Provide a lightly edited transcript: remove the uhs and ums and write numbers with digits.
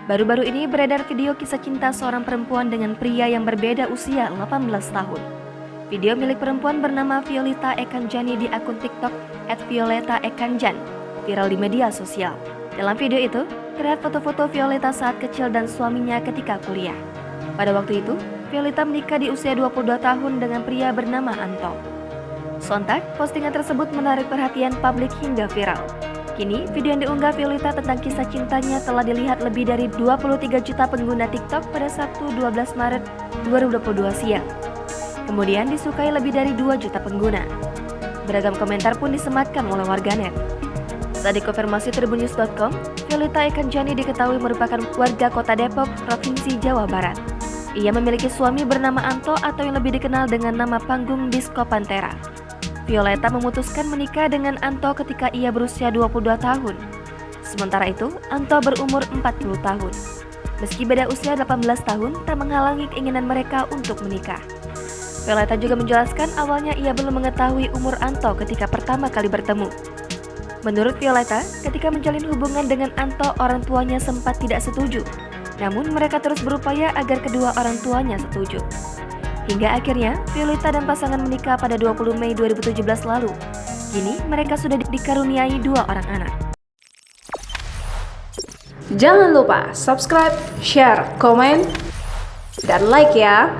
Baru-baru ini beredar video kisah cinta seorang perempuan dengan pria yang berbeda usia 18 tahun. Video milik perempuan bernama Violeta Ekanjani di akun TikTok @violetaekanjan viral di media sosial. Dalam video itu, terlihat foto-foto Violeta saat kecil dan suaminya ketika kuliah. Pada waktu itu, Violeta menikah di usia 22 tahun dengan pria bernama Anto. Sontak, postingan tersebut menarik perhatian publik hingga viral. Kini, video yang diunggah Violeta tentang kisah cintanya telah dilihat lebih dari 23 juta pengguna TikTok pada Sabtu 12 Maret 2022 siang. Kemudian disukai lebih dari 2 juta pengguna. Beragam komentar pun disematkan oleh warganet. Saat dikonfirmasi tribunnews.com, Violeta Ekanjani diketahui merupakan warga kota Depok, Provinsi Jawa Barat. Ia memiliki suami bernama Anto atau yang lebih dikenal dengan nama panggung Disco Pantera. Violeta memutuskan menikah dengan Anto ketika ia berusia 22 tahun. Sementara itu, Anto berumur 40 tahun. Meski beda usia 18 tahun, tak menghalangi keinginan mereka untuk menikah. Violeta juga menjelaskan awalnya ia belum mengetahui umur Anto ketika pertama kali bertemu. Menurut Violeta, ketika menjalin hubungan dengan Anto, orang tuanya sempat tidak setuju. Namun mereka terus berupaya agar kedua orang tuanya setuju. Hingga akhirnya, Violeta dan pasangan menikah pada 20 Mei 2017 lalu. Kini, mereka sudah dikaruniai 2 orang anak. Jangan lupa subscribe, share, komen, dan like ya!